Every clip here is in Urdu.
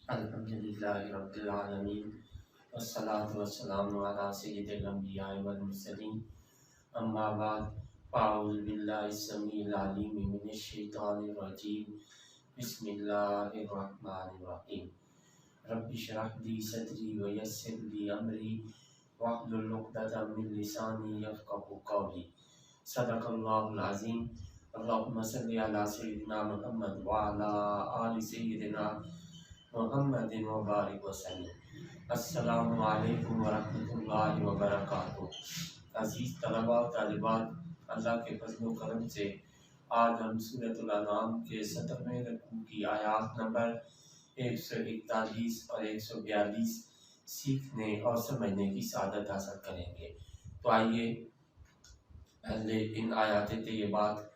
الحمدللہ رب العالمین والصلاة والسلام علی سید الانبیاء والمرسلین اما بعد فاعوذ باللہ السمیع العلیم من الشیطان الرجیم بسم اللہ الرحمن الرحیم رب اشرح لی صدری ویسر لی امری واحلل عقدۃ من لسانی یفقهوا قولی صدق اللہ العظیم اللہم صل علی سیدنا محمد وعلی آل سیدنا محمد مبارک وسلم۔ السلام علیکم ورحمۃ اللہ وبرکاتہ۔ عزیز طلباء و طالبات، اللہ کے فضل و کرم سے آج ہم سورۃ الانعام کے 17ویں رکوع کی آیات نمبر 141 اور 142 سیکھنے اور سمجھنے کی سعادت حاصل کریں گے۔ تو آئیے پہلے ان آیات طیبات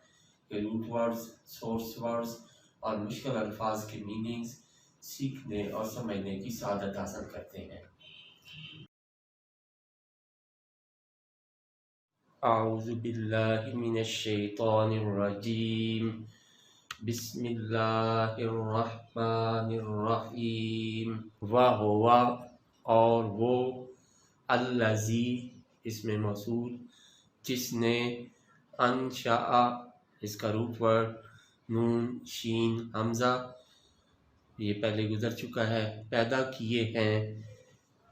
کے روٹ ورڈز، سورس ورڈز اور مشکل الفاظ کے میننگز سیکھنے اور سمجھنے کی سعادت حاصل کرتے ہیں۔ اعوذ باللہ من الشیطان الرجیم، بسم اللہ الرحمن الرحیم۔ وَهُوَ اور وہ، الذی اسم موصول جس نے، انشأ اس کا روٹ ورڈ نون شین حمزہ یہ پہلے گزر چکا ہے، پیدا کیے ہیں،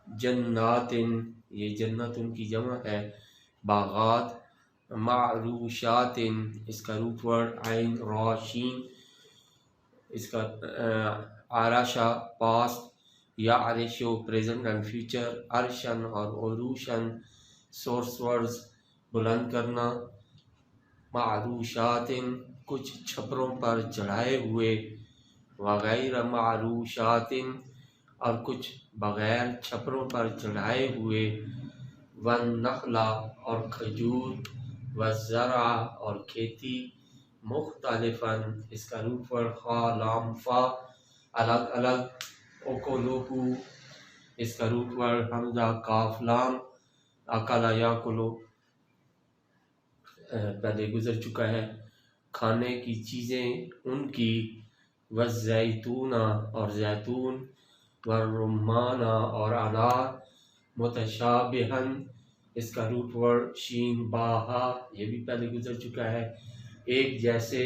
جنات یہ جنت ان کی جمع ہے، باغات، معروشات اس کا روٹ ورڈ عین را شین اس کا عرشہ پاسٹ، یا عرشو پریزنٹ اینڈ فیوچر، عرشن اور عروشن سورس ورڈز بلند کرنا، معروشات کچھ چھپروں پر چڑھائے ہوئے، وغیر معروشات اور کچھ بغیر چھپروں پر چڑھائے ہوئے، والنخل اور کھجور، والزرع اور کھیتی، مختلفا اس کا روٹ ورڈ خا لام فا الگ الگ، اکلوہو اس کا روٹ ورڈ حمزہ کاف لام، اکلا یاکلو پہلے گزر چکا ہے، کھانے کی چیزیں ان کی، والزیتون اور زیتون، والرمان اور انار، متشابہن اس کا روٹ ورڈ شین باہا یہ بھی پہلے گزر چکا ہے، ایک جیسے،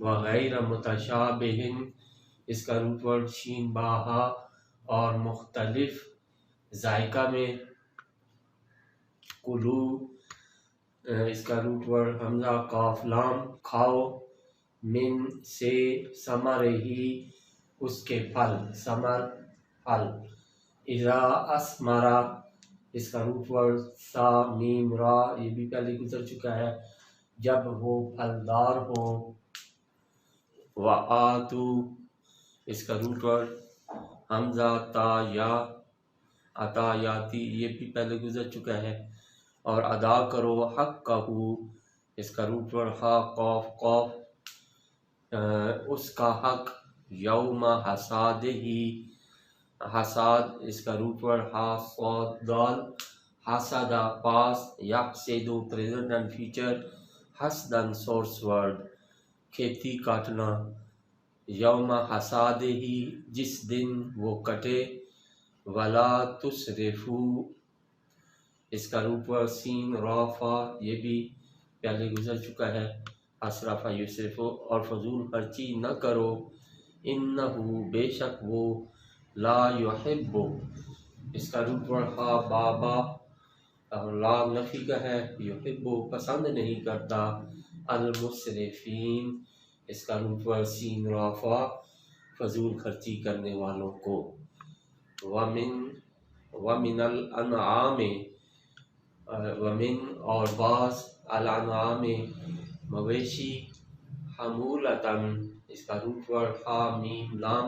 وغیر متشابہن اس کا روٹ ورڈ شین باہا اور مختلف ذائقہ میں، کلو اس کا روٹ ورڈ حمزہ کاف لام کھاؤ، من سے، ثمر ہی اس کے پھل، ثمر پھل، اذا اسمرا اس کا روٹ ورڈ سا میم را یہ بھی پہلے گزر چکا ہے، جب وہ پھلدار ہو، وآتو اس کا روٹ ورڈ حمزہ تا یا، عطا یاتی یہ بھی پہلے گزر چکا ہے، اور ادا کرو حقہ اس کا روٹ ورڈ ہا قاف قاف اس کا حق، یوم حساد ہی حساد اس کا روٹ ورڈ ہا صاد دال، حسدہ پاس، یحسدو پریزنٹ اینڈ فیوچر، حسدن سورس ورڈ کھیتی کاٹنا، یوم حساد ہی جس دن وہ کٹے، ولا تسرفو اس کا روٹ ورڈ سین رافا یہ بھی پہلے گزر چکا ہے، اسرف یسرفو اور فضول خرچی نہ کرو، انہو بے شک وہ، لا یحب اس کا روٹ ورڈ ہا بابا اور لا نفی کا ہے، یحب پسند نہیں کرتا، المسرفین اس کا روٹ ورڈ سین رافا فضول خرچی کرنے والوں کو، ومن الانعام ومن اور بعض، الانعام مویشی، حمولتاً اس کا روٹ ورڈ ہا میم لام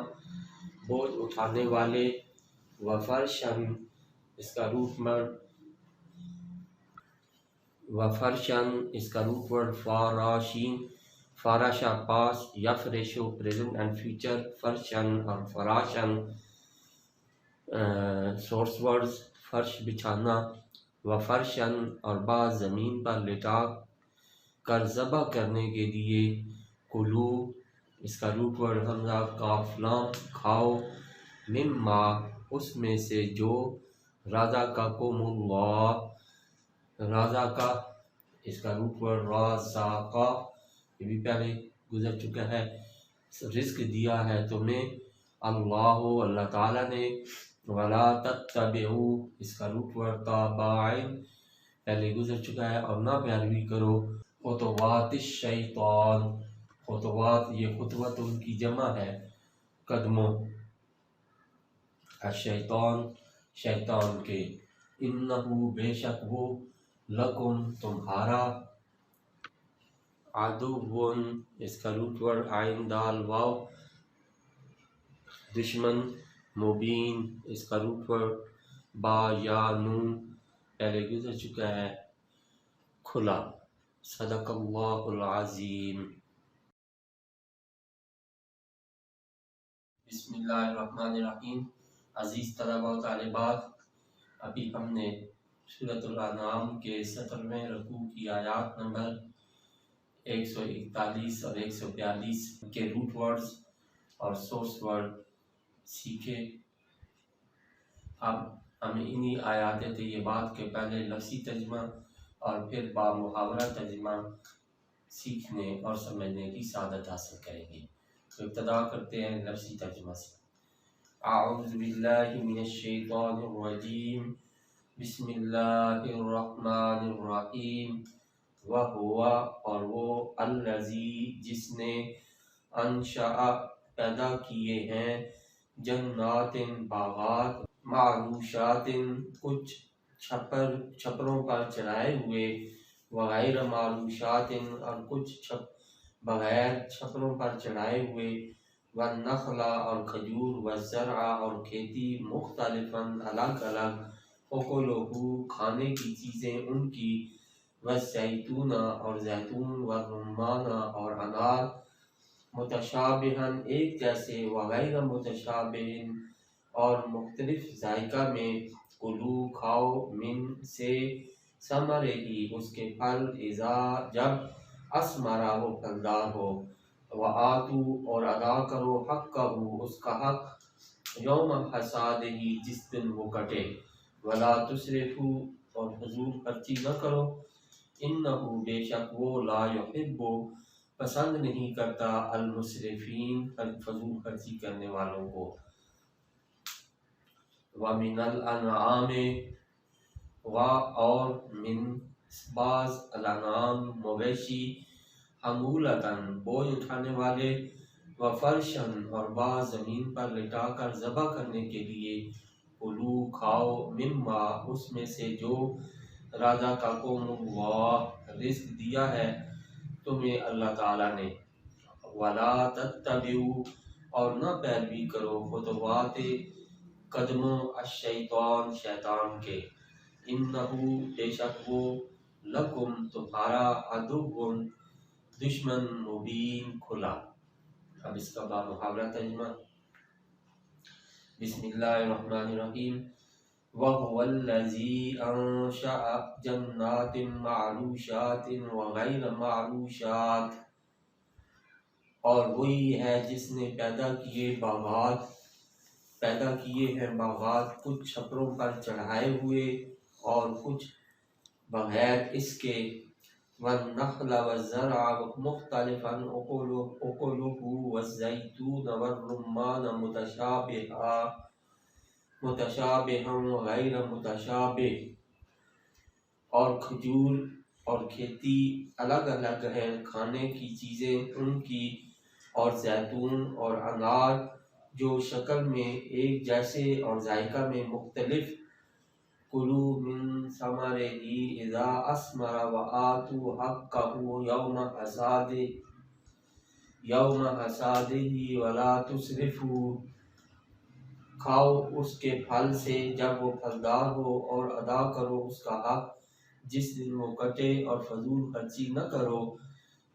بوجھ اٹھانے والے، وفرشن اس کا روٹ ورڈ فاراشین، فاراشہ پاس، یفرشو پریزنٹ اینڈ فیوچر، فرشن اور فراشن سورس ورڈز فرش بچھانا، وفرشن اور بعض زمین پر لٹا کر ذبح کرنے کے لیے، کلو اس کا روٹ ورڈ حمزہ کاف لام کھاؤ، مما اس میں سے جو رزقکم اللہ رزقا اس کا روٹ ورڈ رزقا یہ بھی پہلے گزر چکا ہے، رزق دیا ہے تمہیں اللہ تعالیٰ نے، ولا تتبعوا اس کا روٹ ورڈ تابعین پہلے گزر چکا ہے، اور نہ پیروی کرو خطوات الشیطان، خطوات یہ خطوت ان کی جمع ہے قدموں، الشیطان شیطان کے، انہو بے شک وہ لکم تمہارا، عدوٌ اس کا روٹ ورڈ عین دال واو دشمن، مبین اس کا روٹ ورڈ با یا نون پہلے گزر چکا ہے کھلا، صدق اللہ العظیم۔ بسم اللہ الرحمن الرحیم۔ عزیز طلبہ و طالبات، ابھی ہم نے سورۃ الانعام کے 17ویں رکوع کی آیات نمبر 141 اور 142 کے روٹ ورڈز اور سورس ورڈ سیکھے۔ اب ہمیں انہی آیات طیبات کے پہلے لفظی ترجمہ اور پھر با محاورہ ترجمہ سیکھنے اور سمجھنے کی سعادت حاصل کریں گے۔ تو ابتدا کرتے ہیں لفظی ترجمہ سے۔ اعوذ باللہ من الشیطان الرجیم، بسم اللہ الرحمن الرحیم۔ وَهُوَ اور وہ الذی جس نے انشأ پیدا کیے ہیں جنات باغات معروشات کچھ چھپروں پر چڑھائے ہوئے، وغیر معروشات اور کچھ بغیر چھپروں پر چڑھائے ہوئے، والنخل اور کھجور، والزرع اور کھیتی، مختلفاً الگ الگ، اکلہ کھانے کی چیزیں ان کی، والزیتون اور زیتون، والرمان اور انار، متشابہاً ایک جیسے، وغیر متشابہن اور مختلف ذائقہ میں، کلو کھاؤ، من سے، ثمرہ اس کے پھل، اذا جب، اثمرہ وہ پھلدار ہو، وآتو اور ادا کرو، حقہ اس کا حق، یوم حصادہ جس دن وہ کٹے، ولا تسرفوا اور فضول خرچی نہ کرو، انہ بے شک وہ لا یحب پسند نہیں کرتا المسرفین فضول خرچی کرنے والوں کو۔ وَمِنَ الْأَنْعَامِ اور من بعض الانعام مویشی، حمولتاً بوجھ اٹھانے والے، وفرشاً اور بعض زمین پر لٹا کر ذبح کرنے کے لیے، کلو کھاؤ، مما اس میں سے جو رزقکم اللہ رزق دیا ہے تمہیں اللہ تعالیٰ نے، ولا تتبعوا اور نہ پیروی کرو خطوات قدموں الشیطان شیطان کے، انہو بے شک وہ لکم تمہارا عدو دشمن مبین کھلا۔ اب اس کا با محاورہ ترجمہ۔ بسم اللہ الرحمن الرحیم۔ وَهُوَ الَّذِي أَنشَأَ جَنَّاتٍ مَعْرُوشَاتٍ وَغَيْرَ مَعْرُوشَاتٍ اور وہی ہے جس نے پیدا کیے ہیں باغات کچھ چھپروں پر چڑھائے ہوئے اور کچھ بغیر اس کے، والنخل والزرع مختلفا اکلہ والزیتون والرمان متشابہا غیر متشابہ اور کھجور اور کھیتی الگ الگ ہیں کھانے کی چیزیں ان کی، اور زیتون اور انار جو شکل میں ایک جیسے اور ذائقہ میں مختلف، کلوا من ثمرہ اذا اثمر وآتوا حقہ یوم حصادہ ولا تسرفوا کھاؤ اس کے پھل سے جب وہ پھلدار ہو، اور ادا کرو اس کا حق جس دن وہ کٹے، اور فضول خرچی نہ کرو،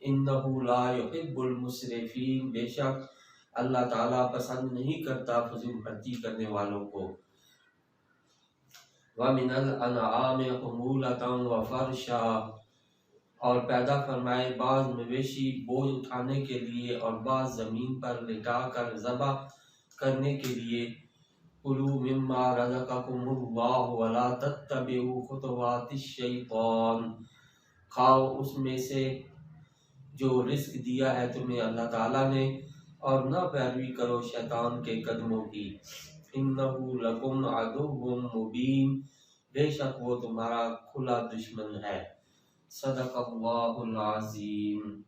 انہ لا یحب المسرفین بے شک اللہ تعالیٰ پسند نہیں کرتا فضول خرچی کرنے والوں کو۔ وَمِنَ الْأَنْعَامِ حُمُولَةً وَفَرْشًا اور پیدا فرمائے بعض مویشی بوجھ اٹھانے کے لیے اور بعض زمین پر لٹا کر ذبح کرنے کے لیے، کلوا مما رزقکم اللہ ولا تتبعوا خطوات الشیطان، کھاؤ اس میں سے جو رزق دیا ہے تمہیں اللہ تعالیٰ نے، اور نہ پیروی کرو شیطان کے قدموں کی، انہ لکم عدو مبین، بے شک وہ تمہارا کھلا دشمن ہے۔ صدق اللہ العظیم۔